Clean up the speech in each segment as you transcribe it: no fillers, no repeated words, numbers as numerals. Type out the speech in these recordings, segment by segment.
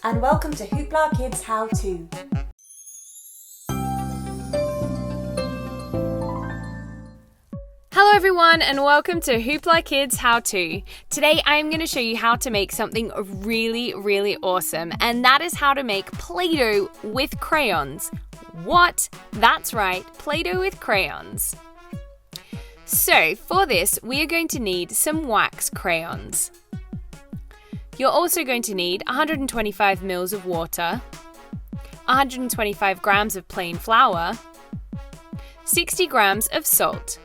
and welcome to HooplaKidz How To. Hello everyone and welcome to HooplaKidz How To. Today I'm going to show you how to make something really awesome, and that is how to make Play-Doh with crayons. What? That's right, Play-Doh with crayons. So for this we are going to need some wax crayons. You're also going to need 125 ml of water, 125 grams of plain flour, 60 grams of salt,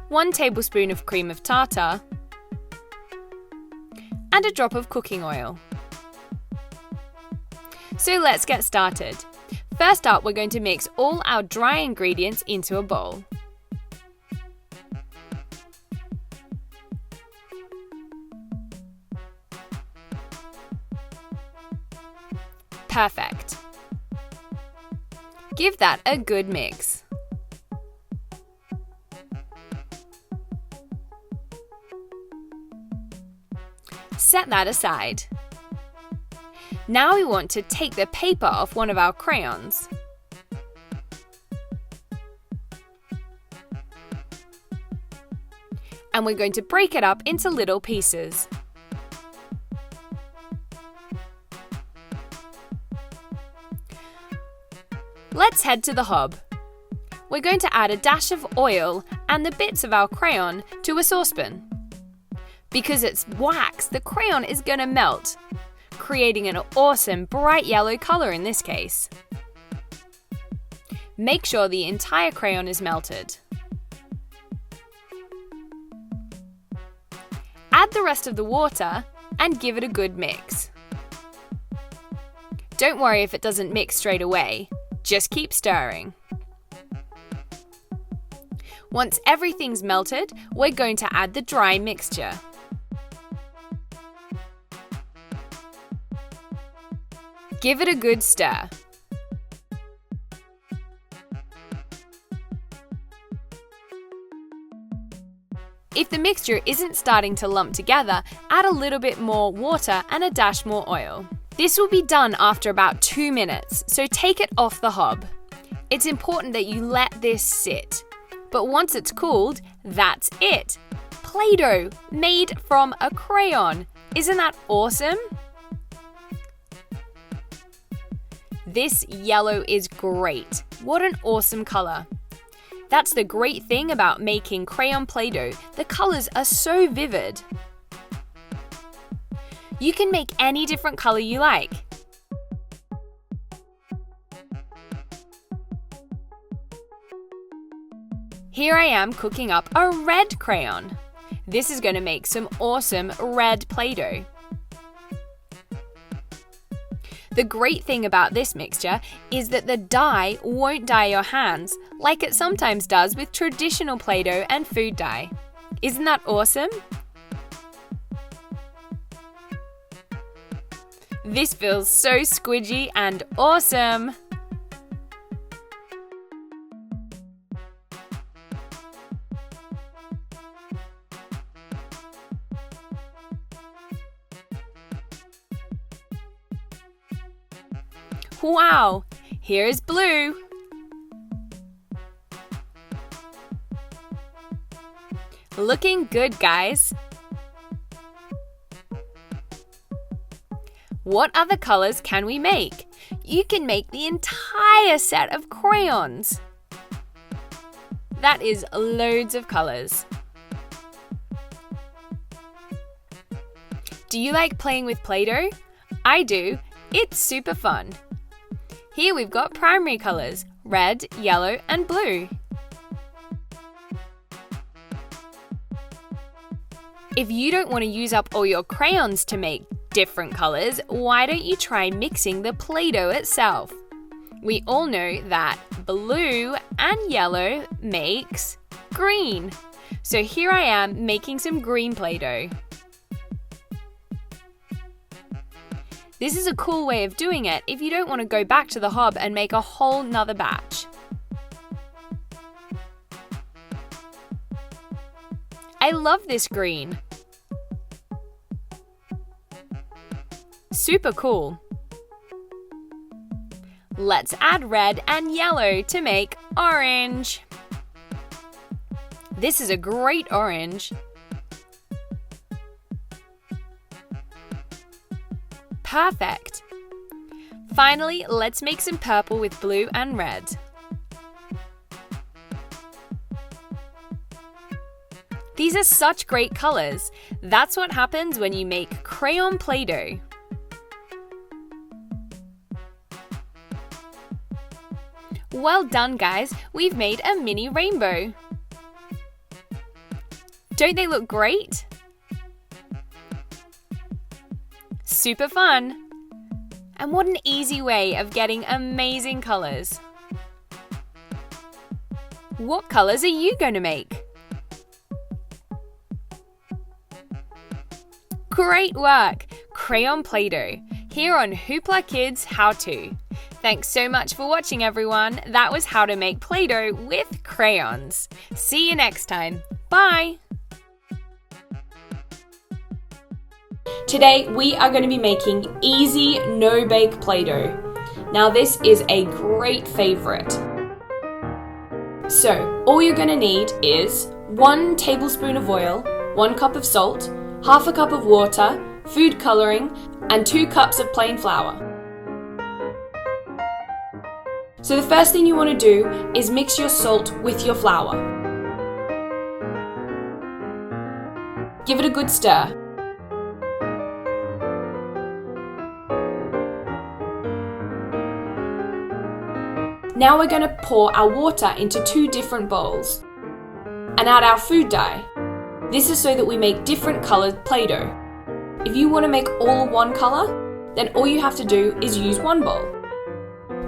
1 tablespoon of cream of tartar, and a drop of cooking oil. So let's get started. First up, we're going to mix all our dry ingredients into a bowl. Perfect. Give that a good mix. Set that aside. Now we want to take the paper off one of our crayons. And we're going to break it up into little pieces. Let's head to the hob. We're going to add a dash of oil and the bits of our crayon to a saucepan. Because it's wax, the crayon is going to melt, creating an awesome bright yellow color in this case. Make sure the entire crayon is melted. Add the rest of the water and give it a good mix. Don't worry if it doesn't mix straight away, just keep stirring. Once everything's melted, we're going to add the dry mixture. Give it a good stir. If the mixture isn't starting to lump together, add a little bit more water and a dash more oil. This will be done after about 2 minutes, so take it off the hob. It's important that you let this sit. But once it's cooled, that's it! Play-Doh made from a crayon. Isn't that awesome? This yellow is great. What an awesome color. That's the great thing about making crayon Play-Doh. The colors are so vivid. You can make any different color you like. Here I am cooking up a red crayon. This is going to make some awesome red Play-Doh. The great thing about this mixture is that the dye won't dye your hands like it sometimes does with traditional Play-Doh and food dye. Isn't that awesome? This feels so squidgy and awesome! Wow! Here's blue! Looking good, guys! What other colors can we make? You can make the entire set of crayons! That is loads of colors. Do you like playing with Play-Doh? I do. It's super fun. Here we've got primary colors, red, yellow, and blue. If you don't want to use up all your crayons to make different colors, why don't you try mixing the Play-Doh itself? We all know that blue and yellow makes green. So here I am making some green Play-Doh. This is a cool way of doing it if you don't want to go back to the hob and make a whole nother batch. I love this green. Super cool. Let's add red and yellow to make orange. This is a great orange. Perfect. Finally, let's make some purple with blue and red. These are such great colors. That's what happens when you make crayon Play-Doh. Well done, guys. We've made a mini rainbow. Don't they look great? Super fun. And what an easy way of getting amazing colors. What colors are you going to make? Great work! Crayon Play-Doh, here on HooplaKidz How To. Thanks so much for watching, everyone. That was how to make Play-Doh with crayons. See you next time. Bye! Today we are going to be making easy no-bake Play-Doh. Now this is a great favourite. So all you're going to need is 1 tablespoon of oil, 1 cup of salt, half a cup of water, food colouring, and 2 cups of plain flour. So the first thing you want to do is mix your salt with your flour. Give it a good stir. Now we're going to pour our water into 2 different bowls and add our food dye. This is so that we make different coloured Play-Doh. If you want to make all one colour, then all you have to do is use 1 bowl.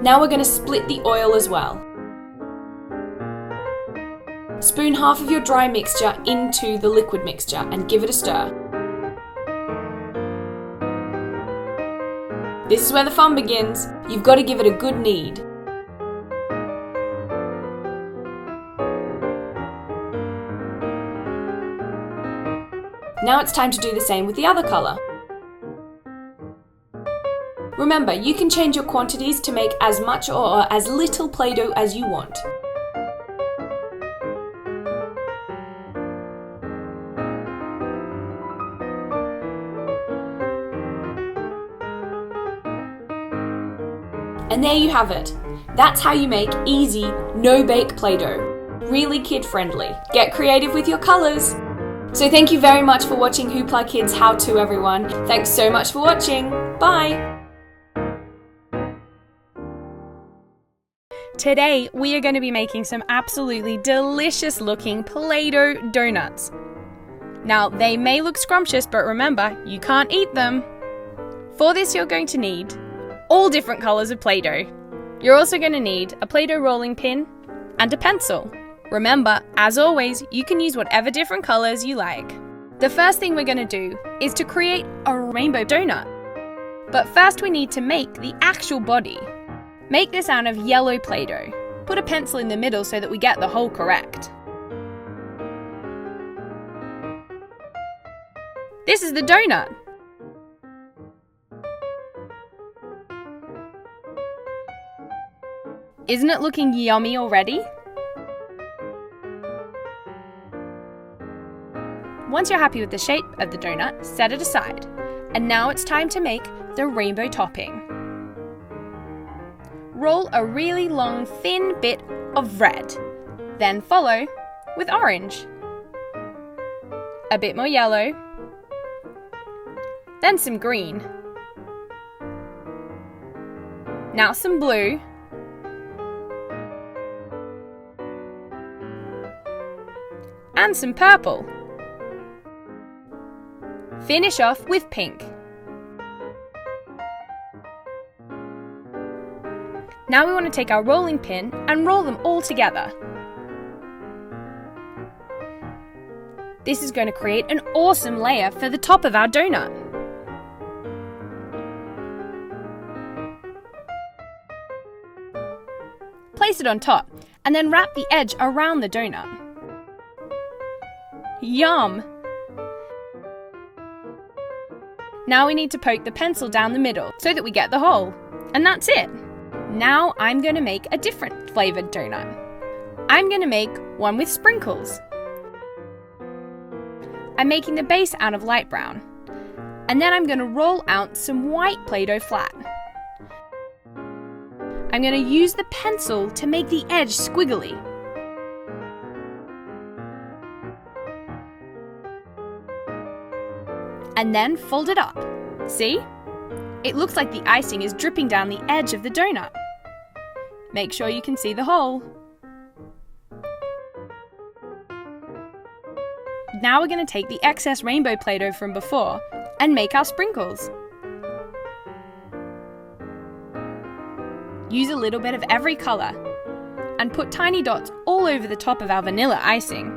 Now we're going to split the oil as well. Spoon half of your dry mixture into the liquid mixture and give it a stir. This is where the fun begins. You've got to give it a good knead. Now it's time to do the same with the other colour. Remember, you can change your quantities to make as much or as little Play-Doh as you want. And there you have it. That's how you make easy, no-bake Play-Doh. Really kid-friendly. Get creative with your colours! So thank you very much for watching HooplaKidz How To, everyone. Thanks so much for watching. Bye! Today, we are going to be making some absolutely delicious looking Play-Doh donuts. Now, they may look scrumptious, but remember, you can't eat them. For this, you're going to need all different colours of Play-Doh. You're also going to need a Play-Doh rolling pin and a pencil. Remember, as always, you can use whatever different colours you like. The first thing we're going to do is to create a rainbow donut. But first we need to make the actual body. Make this out of yellow Play-Doh. Put a pencil in the middle so that we get the hole correct. This is the donut. Isn't it looking yummy already? Once you're happy with the shape of the donut, set it aside. And now it's time to make the rainbow topping. Roll a really long, thin bit of red. Then follow with orange. A bit more yellow. Then some green. Now some blue. And some purple. Finish off with pink. Now we want to take our rolling pin and roll them all together. This is going to create an awesome layer for the top of our donut. Place it on top and then wrap the edge around the donut. Yum! Now we need to poke the pencil down the middle so that we get the hole. And that's it. Now I'm going to make a different flavoured donut. I'm going to make one with sprinkles. I'm making the base out of light brown. And then I'm going to roll out some white Play-Doh flat. I'm going to use the pencil to make the edge squiggly. And then fold it up. See? It looks like the icing is dripping down the edge of the donut. Make sure you can see the hole. Now we're going to take the excess rainbow Play-Doh from before and make our sprinkles. Use a little bit of every colour and put tiny dots all over the top of our vanilla icing.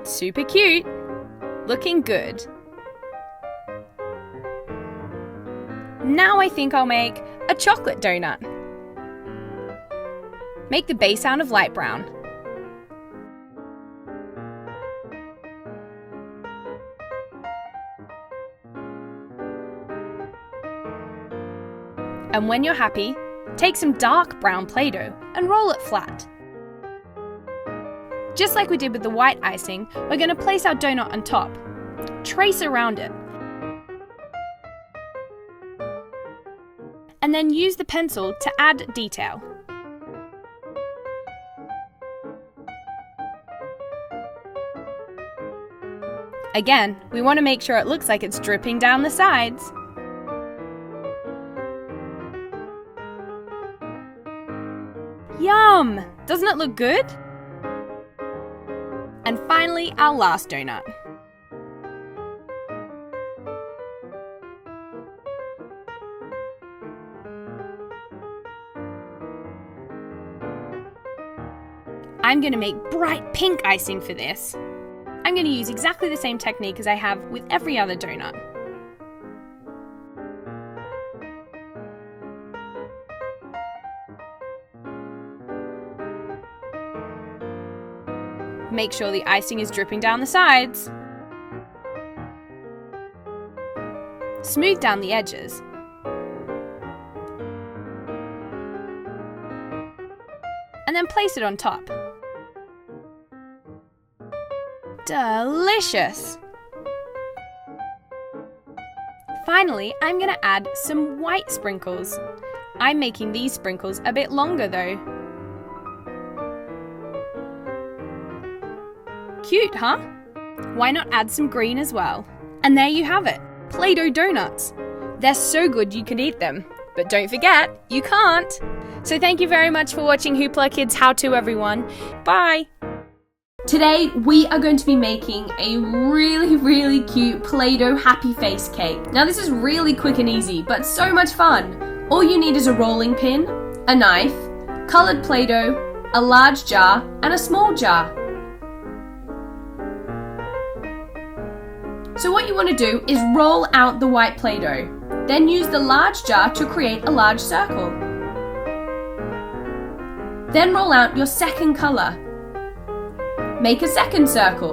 Super cute! Looking good. Now I think I'll make a chocolate donut. Make the base out of light brown. And when you're happy, take some dark brown Play-Doh and roll it flat. Just like we did with the white icing, we're going to place our donut on top. Trace around it. And then use the pencil to add detail. Again, we want to make sure it looks like it's dripping down the sides. Yum! Doesn't it look good? And finally, our last donut. I'm going to make bright pink icing for this. I'm going to use exactly the same technique as I have with every other donut. Make sure the icing is dripping down the sides. Smooth down the edges. And then place it on top. Delicious! Finally, I'm going to add some white sprinkles. I'm making these sprinkles a bit longer though. Cute, huh? Why not add some green as well? And there you have it, Play-Doh donuts. They're so good you could eat them, but don't forget, you can't. So thank you very much for watching HooplaKidz How To, everyone. Bye! Today, we are going to be making a really cute Play-Doh happy face cake. Now this is really quick and easy, but so much fun. All you need is a rolling pin, a knife, coloured Play-Doh, a large jar, and a small jar. So what you want to do is roll out the white Play-Doh. Then use the large jar to create a large circle. Then roll out your second colour. Make a second circle.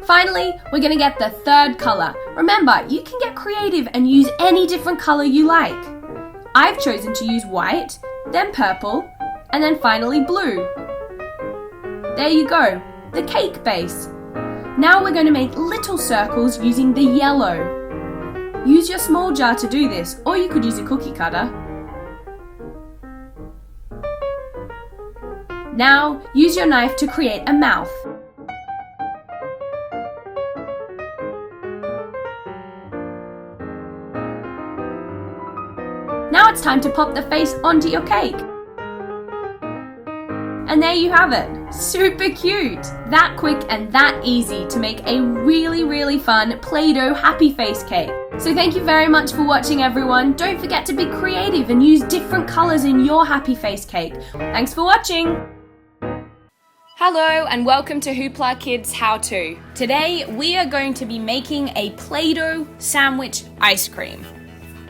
Finally, we're going to get the third colour. Remember, you can get creative and use any different colour you like. I've chosen to use white, then purple, and then finally blue. There you go, the cake base. Now we're going to make little circles using the yellow. Use your small jar to do this, or you could use a cookie cutter. Now, use your knife to create a mouth. Now it's time to pop the face onto your cake. And there you have it, super cute! That quick and that easy to make a really fun Play-Doh happy face cake. So thank you very much for watching, everyone. Don't forget to be creative and use different colours in your happy face cake. Thanks for watching! Hello and welcome to HooplaKidz How To. Today we are going to be making a Play-Doh sandwich ice cream.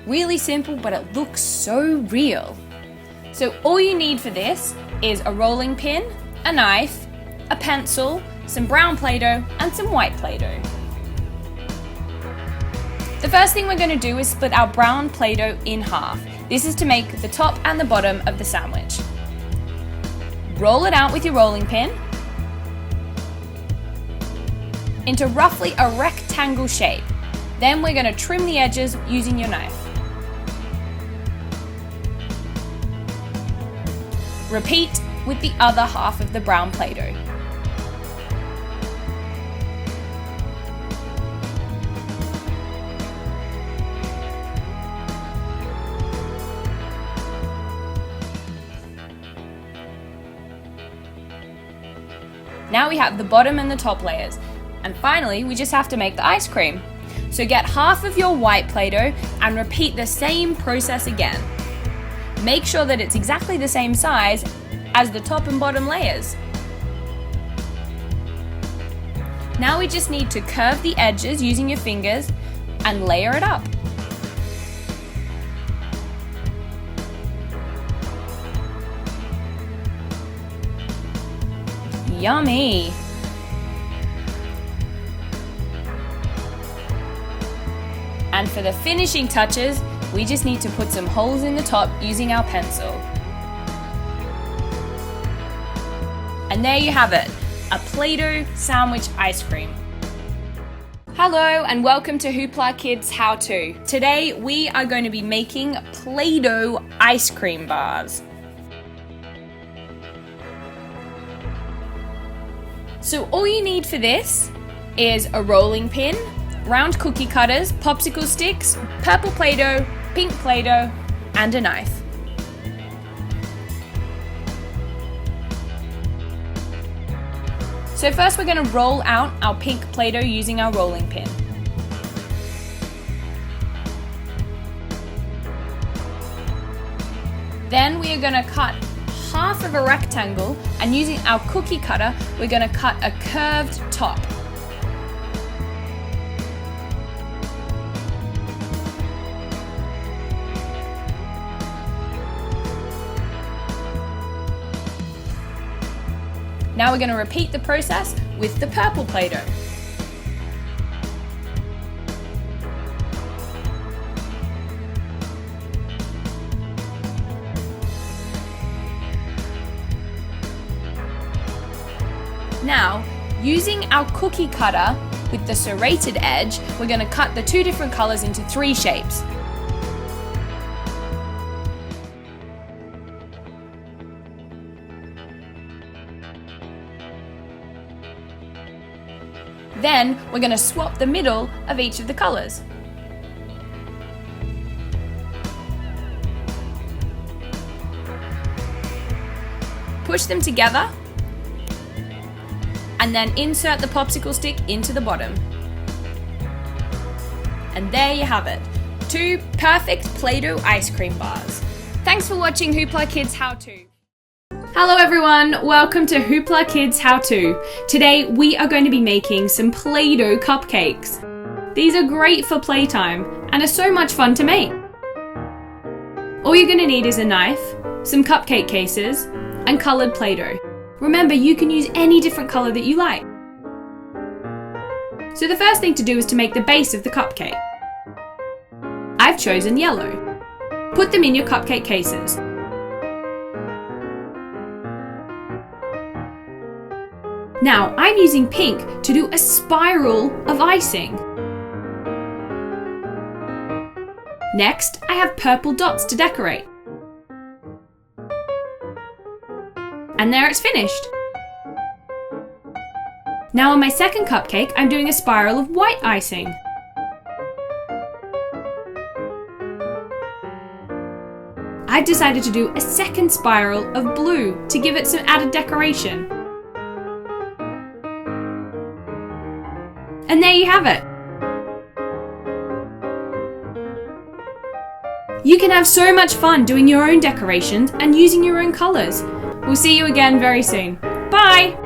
Really simple, but it looks so real. So all you need for this is a rolling pin, a knife, a pencil, some brown Play-Doh, and some white Play-Doh. The first thing we're going to do is split our brown Play-Doh in half. This is to make the top and the bottom of the sandwich. Roll it out with your rolling pin into roughly a rectangle shape. Then we're going to trim the edges using your knife. Repeat with the other half of the brown Play-Doh. Now we have the bottom and the top layers. And finally, we just have to make the ice cream. So get half of your white Play-Doh and repeat the same process again. Make sure that it's exactly the same size as the top and bottom layers. Now we just need to curve the edges using your fingers and layer it up. Yummy! And for the finishing touches, we just need to put some holes in the top using our pencil. And there you have it, a Play-Doh sandwich ice cream. Hello and welcome to HooplaKidz How To. Today we are going to be making Play-Doh ice cream bars. So all you need for this is a rolling pin, round cookie cutters, popsicle sticks, purple Play-Doh, pink Play-Doh, and a knife. So first we're going to roll out our pink Play-Doh using our rolling pin. Then we are going to cut half of a rectangle, and using our cookie cutter, we're going to cut a curved top. Now we're going to repeat the process with the purple Play-Doh. Now, using our cookie cutter with the serrated edge, we're going to cut the two different colors into 3 shapes. Then, we're going to swap the middle of each of the colors. Push them together, and then insert the popsicle stick into the bottom. And there you have it, 2 perfect Play-Doh ice cream bars. Thanks for watching HooplaKidz How To. Hello everyone, welcome to HooplaKidz How To. Today we are going to be making some Play-Doh cupcakes. These are great for playtime and are so much fun to make. All you're going to need is a knife, some cupcake cases, and coloured Play-Doh. Remember, you can use any different colour that you like. So the first thing to do is to make the base of the cupcake. I've chosen yellow. Put them in your cupcake cases. Now, I'm using pink to do a spiral of icing. Next, I have purple dots to decorate. And there it's finished. Now on my second cupcake, I'm doing a spiral of white icing. I've decided to do a second spiral of blue to give it some added decoration. And there you have it. You can have so much fun doing your own decorations and using your own colours. We'll see you again very soon. Bye!